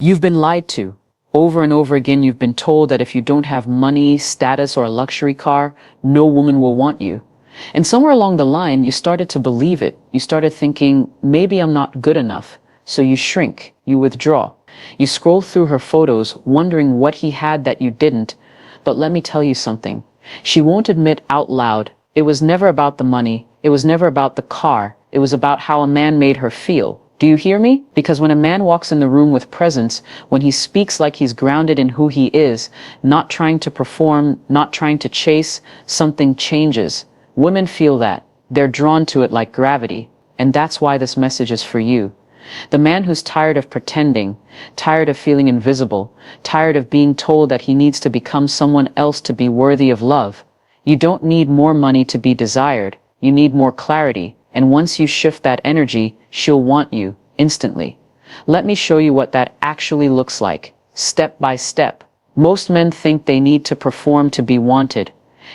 You've been lied to. Over and over again, you've been told that if you don't have money, status, or a luxury car, no woman will want you. And somewhere along the line, you started to believe it. You started thinking, maybe I'm not good enough. So you shrink, you withdraw. You scroll through her photos, wondering what he had that you didn't. But let me tell you something. She won't admit out loud. It was never about the money. It was never about the car. It was about how a man made her feel. Do you hear me? Because when a man walks in the room with presence, when he speaks like he's grounded in who he is, not trying to perform, not trying to chase, something changes. Women feel that. They're drawn to it like gravity. And that's why this message is for you. The man who's tired of pretending, tired of feeling invisible, tired of being told that he needs to become someone else to be worthy of love. You don't need more money to be desired. You need more clarity. And once you shift that energy, she'll want you instantly. Let me show you what that actually looks like, step by step. Most men think they need to perform to be wanted.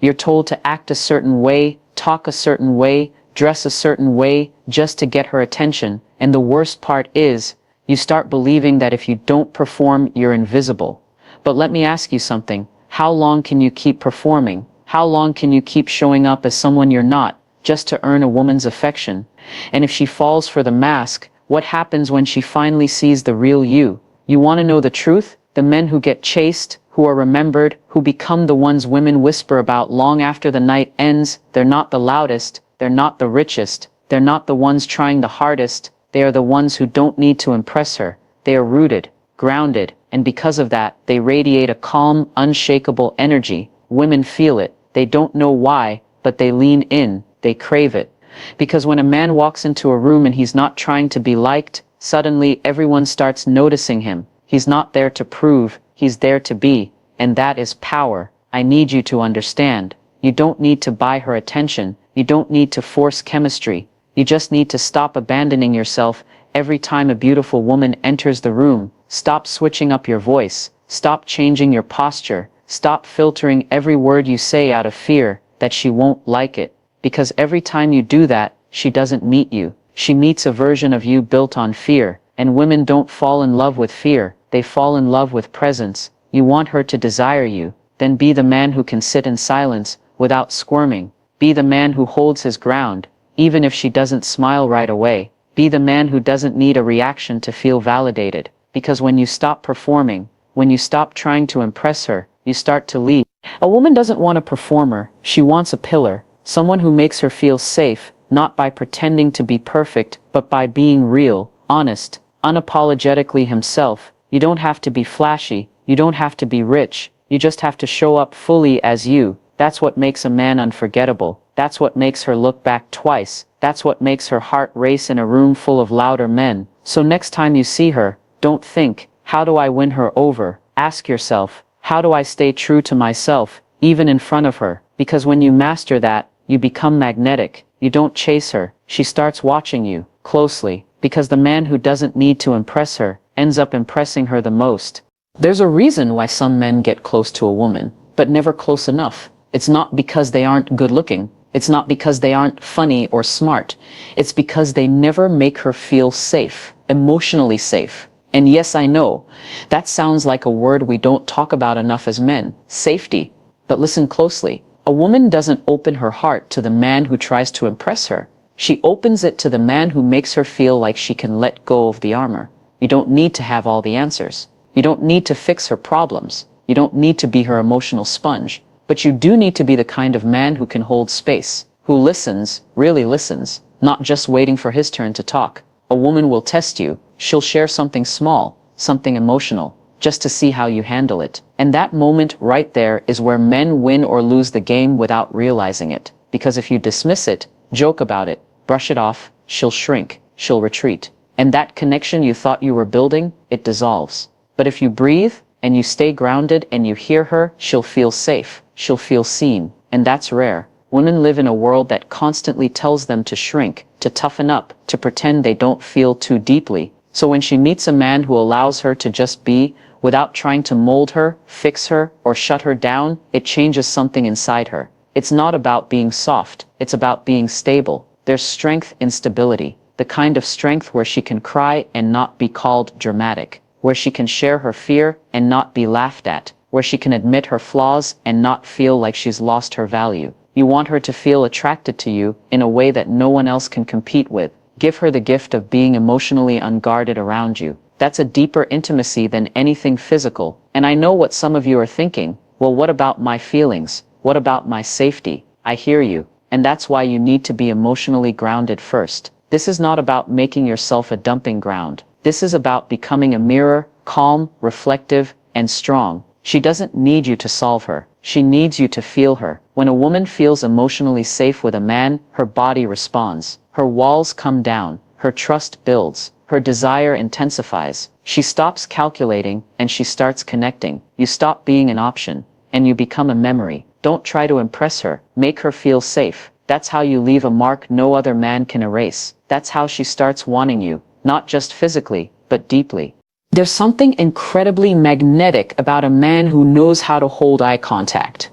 You're told to act a certain way, talk a certain way, dress a certain way, just to get her attention. And the worst part is, you start believing that if you don't perform, you're invisible. But let me ask you something. How long can you keep performing? How long can you keep showing up as someone you're not, just to earn a woman's affection? And if she falls for the mask, what happens when she finally sees the real you? You want to know the truth? The men who get chased, who are remembered, who become the ones women whisper about long after the night ends, they're not the loudest, they're not the richest, they're not the ones trying the hardest, they are the ones who don't need to impress her. They are rooted, grounded, and because of that, they radiate a calm, unshakable energy. Women feel it. They don't know why, but they lean in. They crave it. Because when a man walks into a room and he's not trying to be liked, suddenly everyone starts noticing him. He's not there to prove, he's there to be. And that is power. I need you to understand. You don't need to buy her attention. You don't need to force chemistry. You just need to stop abandoning yourself every time a beautiful woman enters the room. Stop switching up your voice. Stop changing your posture. Stop filtering every word you say out of fear that she won't like it. Because every time you do that, she doesn't meet you. She meets a version of you built on fear. And women don't fall in love with fear. They fall in love with presence. You want her to desire you. Then be the man who can sit in silence without squirming. Be the man who holds his ground, even if she doesn't smile right away. Be the man who doesn't need a reaction to feel validated. Because when you stop performing, when you stop trying to impress her, you start to lead. A woman doesn't want a performer. She wants a pillar. Someone who makes her feel safe, not by pretending to be perfect, but by being real, honest, unapologetically himself. You don't have to be flashy. You don't have to be rich. You just have to show up fully as you. That's what makes a man unforgettable. That's what makes her look back twice. That's what makes her heart race in a room full of louder men. So next time you see her, don't think, how do I win her over? Ask yourself, how do I stay true to myself, even in front of her? Because when you master that, you become magnetic. You don't chase her. She starts watching you closely. Because the man who doesn't need to impress her ends up impressing her the most. There's a reason why some men get close to a woman, but never close enough. It's not because they aren't good looking. It's not because they aren't funny or smart. It's because they never make her feel safe, emotionally safe. And yes, I know, that sounds like a word we don't talk about enough as men, safety. But listen closely. A woman doesn't open her heart to the man who tries to impress her. She opens it to the man who makes her feel like she can let go of the armor. You don't need to have all the answers. You don't need to fix her problems. You don't need to be her emotional sponge. But you do need to be the kind of man who can hold space, who listens, really listens, not just waiting for his turn to talk. A woman will test you. She'll share something small, something emotional, just to see how you handle it. And that moment right there is where men win or lose the game without realizing it. Because if you dismiss it, joke about it, brush it off, she'll shrink, she'll retreat. And that connection you thought you were building, it dissolves. But if you breathe, and you stay grounded and you hear her, she'll feel safe. She'll feel seen. And that's rare. Women live in a world that constantly tells them to shrink, to toughen up, to pretend they don't feel too deeply. So when she meets a man who allows her to just be, without trying to mold her, fix her, or shut her down, it changes something inside her. It's not about being soft. It's about being stable. There's strength in stability. The kind of strength where she can cry and not be called dramatic. where she can share her fear and not be laughed at, where she can admit her flaws and not feel like she's lost her value. You want her to feel attracted to you in a way that no one else can compete with. Give her the gift of being emotionally unguarded around you. That's a deeper intimacy than anything physical. And I know what some of you are thinking. Well, what about my feelings? What about my safety? I hear you. And that's why you need to be emotionally grounded first. This is not about making yourself a dumping ground. This is about becoming a mirror, calm, reflective, and strong. She doesn't need you to solve her. She needs you to feel her. When a woman feels emotionally safe with a man, her body responds. Her walls come down. Her trust builds. Her desire intensifies. She stops calculating and she starts connecting. You stop being an option and you become a memory. Don't try to impress her. Make her feel safe. That's how you leave a mark no other man can erase. That's how she starts wanting you, not just physically, but deeply. There's something incredibly magnetic about a man who knows how to hold eye contact.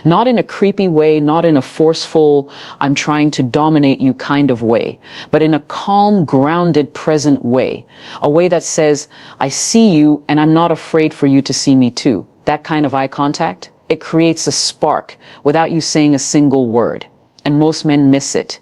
Not in a creepy way, not in a forceful, I'm trying to dominate you kind of way, but in a calm, grounded, present way. A way that says, I see you and I'm not afraid for you to see me too. That kind of eye contact, it creates a spark without you saying a single word. And most men miss it.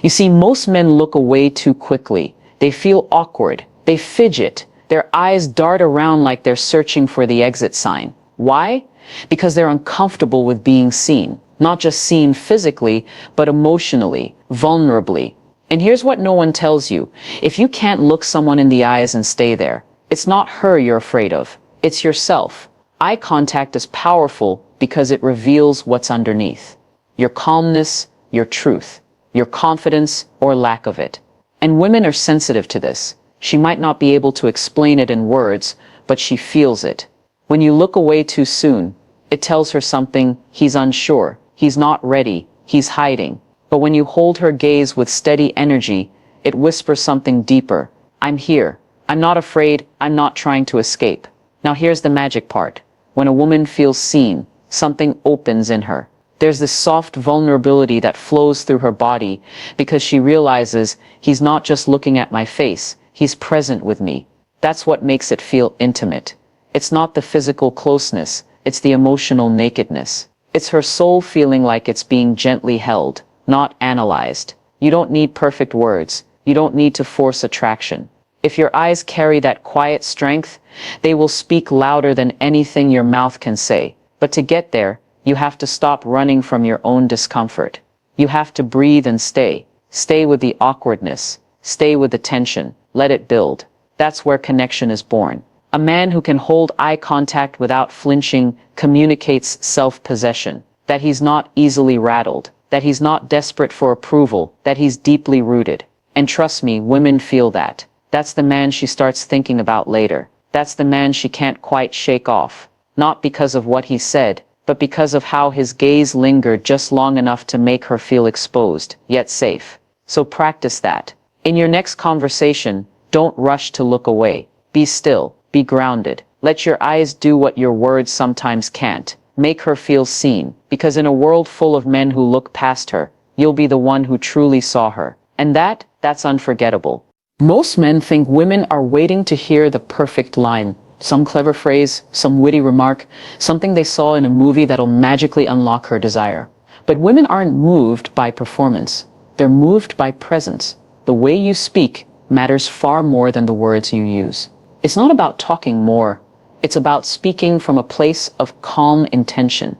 You see, most men look away too quickly. They feel awkward. They fidget. Their eyes dart around like they're searching for the exit sign. Why? Because they're uncomfortable with being seen. Not just seen physically, but emotionally, vulnerably. And here's what no one tells you. If you can't look someone in the eyes and stay there, it's not her you're afraid of. It's yourself. Eye contact is powerful because it reveals what's underneath. Your calmness, your truth, your confidence or lack of it. And women are sensitive to this. She might not be able to explain it in words, but she feels it. When you look away too soon, it tells her something. He's unsure, he's not ready, he's hiding. But when you hold her gaze with steady energy, it whispers something deeper. I'm here. I'm not afraid. I'm not trying to escape. Now here's the magic part. When a woman feels seen, something opens in her. There's this soft vulnerability that flows through her body because she realizes he's not just looking at my face, he's present with me. That's what makes it feel intimate. It's not the physical closeness, it's the emotional nakedness. It's her soul feeling like it's being gently held, not analyzed. You don't need perfect words. You don't need to force attraction. If your eyes carry that quiet strength, they will speak louder than anything your mouth can say. But to get there, you have to stop running from your own discomfort. You have to breathe and stay. Stay with the awkwardness. Stay with the tension. Let it build. That's where connection is born. A man who can hold eye contact without flinching communicates self-possession, that he's not easily rattled, that he's not desperate for approval, that he's deeply rooted. And trust me, women feel that. That's the man she starts thinking about later. That's the man she can't quite shake off. Not because of what he said, but because of how his gaze lingered just long enough to make her feel exposed, yet safe. So practice that. In your next conversation, don't rush to look away. Be still. Be grounded. Let your eyes do what your words sometimes can't. Make her feel seen. Because in a world full of men who look past her, you'll be the one who truly saw her. And that's unforgettable. Most men think women are waiting to hear the perfect line. Some clever phrase, some witty remark, something they saw in a movie that'll magically unlock her desire. But women aren't moved by performance. They're moved by presence. The way you speak matters far more than the words you use. It's not about talking more. It's about speaking from a place of calm intention,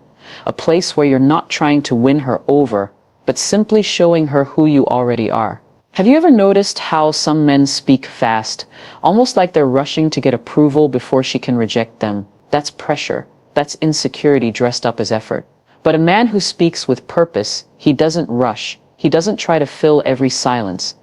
a place where you're not trying to win her over, but simply showing her who you already are. Have you ever noticed how some men speak fast, almost like they're rushing to get approval before she can reject them? That's pressure. That's insecurity dressed up as effort. But a man who speaks with purpose, he doesn't rush. He doesn't try to fill every silence.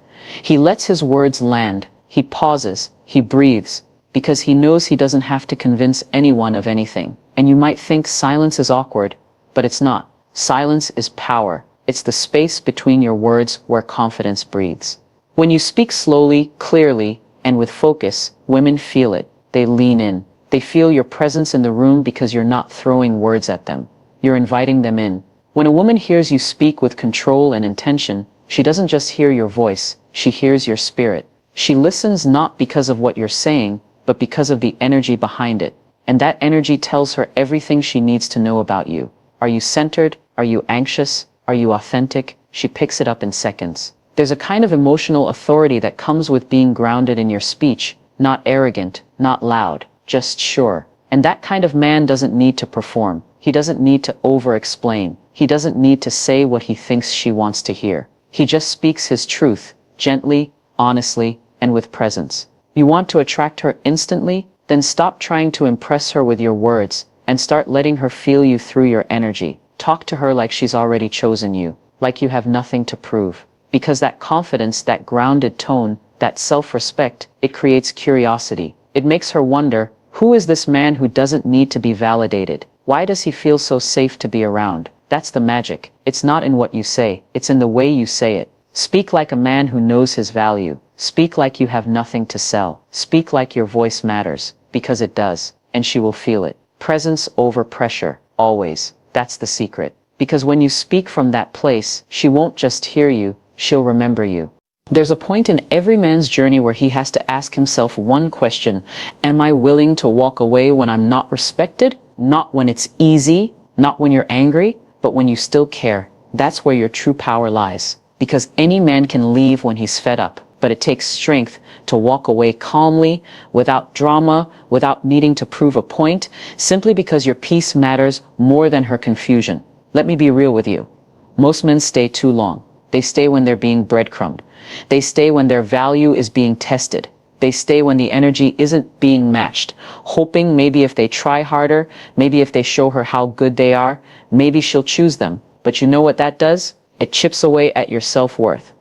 He lets his words land. He pauses. He breathes. Because he knows he doesn't have to convince anyone of anything. And you might think silence is awkward, but it's not. Silence is power. It's the space between your words where confidence breathes. When you speak slowly, clearly, and with focus, women feel it. They lean in. They feel your presence in the room because you're not throwing words at them. You're inviting them in. When a woman hears you speak with control and intention, she doesn't just hear your voice, she hears your spirit. She listens not because of what you're saying, but because of the energy behind it. And that energy tells her everything she needs to know about you. Are you centered? Are you anxious? Are you authentic? She picks it up in seconds. There's a kind of emotional authority that comes with being grounded in your speech, not arrogant, not loud, just sure. And that kind of man doesn't need to perform. He doesn't need to over-explain. He doesn't need to say what he thinks she wants to hear. He just speaks his truth, gently, honestly, and with presence. You want to attract her instantly? Then stop trying to impress her with your words and start letting her feel you through your energy. Talk to her like she's already chosen you, like you have nothing to prove. Because that confidence, that grounded tone, that self-respect, it creates curiosity. It makes her wonder, who is this man who doesn't need to be validated? Why does he feel so safe to be around? That's the magic. It's not in what you say, it's in the way you say it. Speak like a man who knows his value. Speak like you have nothing to sell. Speak like your voice matters, because it does, and she will feel it. Presence over pressure, always. That's the secret. Because when you speak from that place, she won't just hear you, she'll remember you. There's a point in every man's journey where he has to ask himself one question. Am I willing to walk away when I'm not respected? Not when it's easy, not when you're angry, but when you still care. That's where your true power lies. Because any man can leave when he's fed up, but it takes strength to walk away calmly, without drama, without needing to prove a point, simply because your peace matters more than her confusion. Let me be real with you. Most men stay too long. They stay when they're being breadcrumbed. They stay when their value is being tested. They stay when the energy isn't being matched, hoping maybe if they try harder, maybe if they show her how good they are, maybe she'll choose them. But you know what that does? It chips away at your self-worth.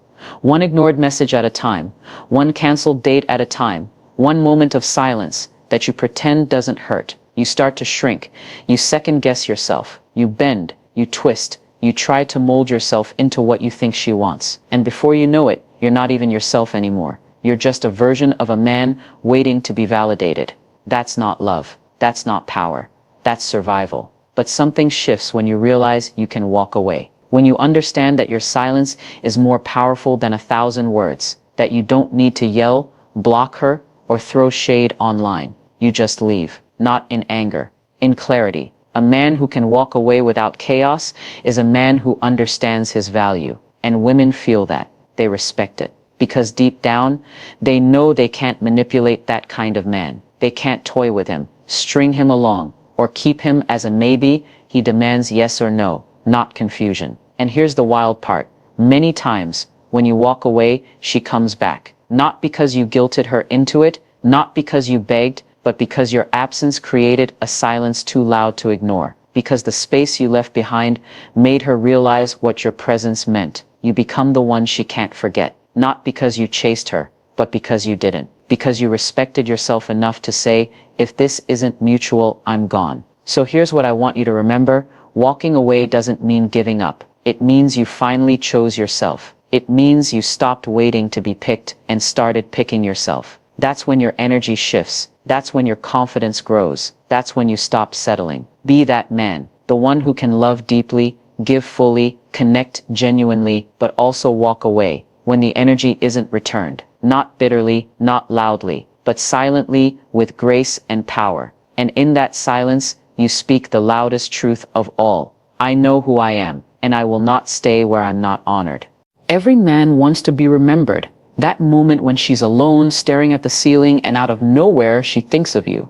One ignored message at a time, one canceled date at a time, one moment of silence that you pretend doesn't hurt. You start to shrink. You second-guess yourself. You bend. You twist. You try to mold yourself into what you think she wants. And before you know it, you're not even yourself anymore. You're just a version of a man waiting to be validated. That's not love. That's not power. That's survival. But something shifts when you realize you can walk away. When you understand that your silence is more powerful than 1,000 words. That you don't need to yell, block her, or throw shade online. You just leave. Not in anger. In clarity. A man who can walk away without chaos is a man who understands his value. And women feel that. They respect it. Because deep down, they know they can't manipulate that kind of man. They can't toy with him, string him along, or keep him as a maybe. He demands yes or no, not confusion. And here's the wild part. Many times, when you walk away, she comes back. Not because you guilted her into it, not because you begged, but because your absence created a silence too loud to ignore. Because the space you left behind made her realize what your presence meant. You become the one she can't forget. Not because you chased her, but because you didn't. Because you respected yourself enough to say, if this isn't mutual, I'm gone. So here's what I want you to remember. Walking away doesn't mean giving up. It means you finally chose yourself. It means you stopped waiting to be picked and started picking yourself. That's when your energy shifts. That's when your confidence grows. That's when you stop settling. Be that man, the one who can love deeply, give fully, connect genuinely, but also walk away when the energy isn't returned. Not bitterly, not loudly, but silently, with grace and power. And in that silence, you speak the loudest truth of all. I know who I am, and I will not stay where I'm not honored. Every man wants to be remembered. That moment when she's alone, staring at the ceiling, and out of nowhere, she thinks of you.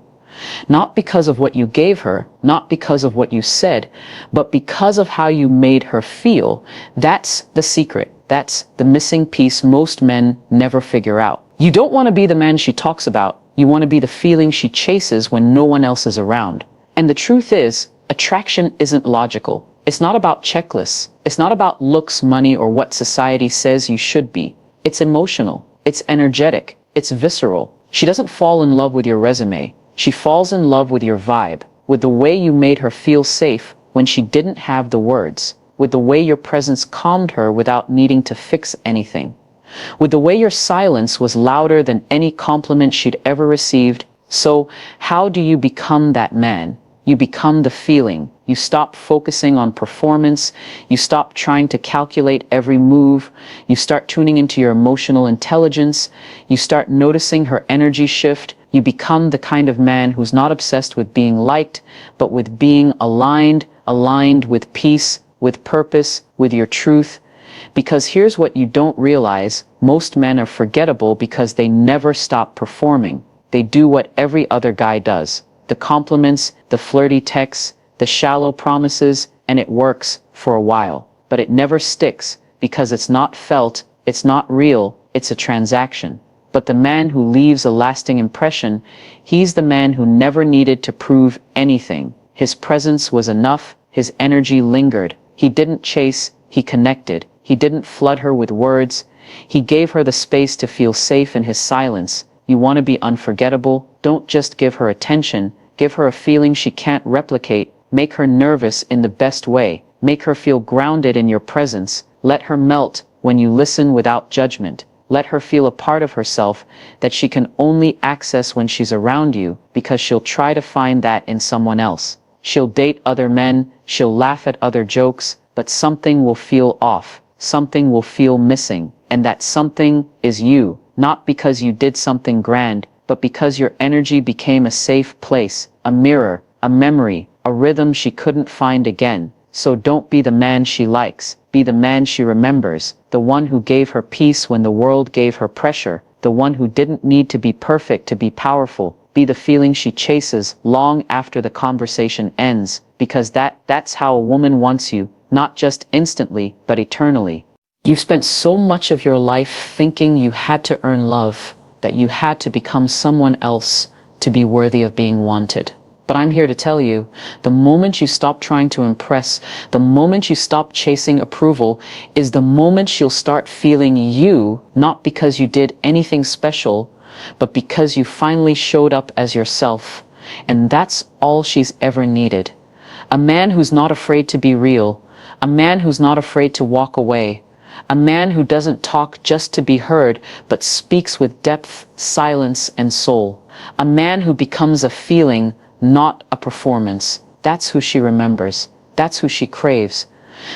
Not because of what you gave her, not because of what you said, but because of how you made her feel. That's the secret. That's the missing piece most men never figure out. You don't want to be the man she talks about. You want to be the feeling she chases when no one else is around. And the truth is, attraction isn't logical. It's not about checklists. It's not about looks, money, or what society says you should be. It's emotional. It's energetic. It's visceral. She doesn't fall in love with your resume. She falls in love with your vibe, with the way you made her feel safe when she didn't have the words, with the way your presence calmed her without needing to fix anything, with the way your silence was louder than any compliment she'd ever received. So, how do you become that man? You become the feeling. You stop focusing on performance. You stop trying to calculate every move. You start tuning into your emotional intelligence. You start noticing her energy shift. You become the kind of man who's not obsessed with being liked, but with being aligned with peace, with purpose, with your truth. Because here's what you don't realize: most men are forgettable because they never stop performing. They do what every other guy does. The compliments, the flirty texts, the shallow promises, and it works for a while. But it never sticks because it's not felt, it's not real, it's a transaction. But the man who leaves a lasting impression, he's the man who never needed to prove anything. His presence was enough, his energy lingered. He didn't chase, he connected. He didn't flood her with words. He gave her the space to feel safe in his silence. You want to be unforgettable? Don't just give her attention. Give her a feeling she can't replicate. Make her nervous in the best way. Make her feel grounded in your presence. Let her melt when you listen without judgment. Let her feel a part of herself that she can only access when she's around you, because she'll try to find that in someone else. She'll date other men, she'll laugh at other jokes, but something will feel off. Something will feel missing. And that something is you. Not because you did something grand, but because your energy became a safe place, a mirror, a memory, a rhythm she couldn't find again. So don't be the man she likes. Be the man she remembers. The one who gave her peace when the world gave her pressure. The one who didn't need to be perfect to be powerful. Be the feeling she chases long after the conversation ends. Because that's how a woman wants you. Not just instantly, but eternally. You've spent so much of your life thinking you had to earn love, that you had to become someone else to be worthy of being wanted. But I'm here to tell you, the moment you stop trying to impress, the moment you stop chasing approval, is the moment she'll start feeling you, not because you did anything special, but because you finally showed up as yourself. And that's all she's ever needed. A man who's not afraid to be real. A man who's not afraid to walk away. A man who doesn't talk just to be heard, but speaks with depth, silence, and soul. A man who becomes a feeling, not a performance. That's who she remembers. That's who she craves.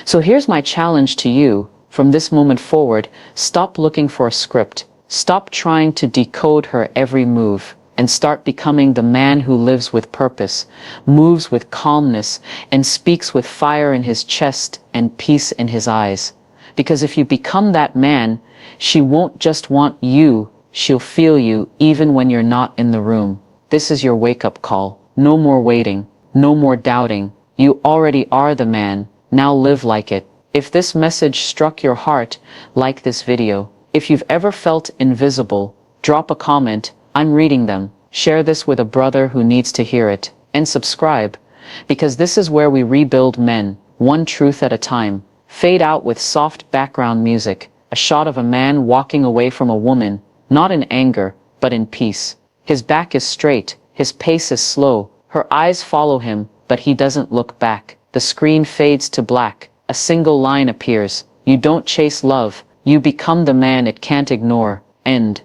So here's my challenge to you. From this moment forward, stop looking for a script. Stop trying to decode her every move. And start becoming the man who lives with purpose, moves with calmness, and speaks with fire in his chest and peace in his eyes. Because if you become that man, she won't just want you, she'll feel you even when you're not in the room. This is your wake-up call. No more waiting, no more doubting. You already are the man. Now live like it. If this message struck your heart, like this video. If you've ever felt invisible, drop a comment. I'm reading them. Share this with a brother who needs to hear it. And subscribe, because this is where we rebuild men, one truth at a time. Fade out with soft background music, a shot of a man walking away from a woman, not in anger, but in peace. His back is straight, his pace is slow, her eyes follow him, but he doesn't look back. The screen fades to black, a single line appears. You don't chase love, you become the man it can't ignore. End.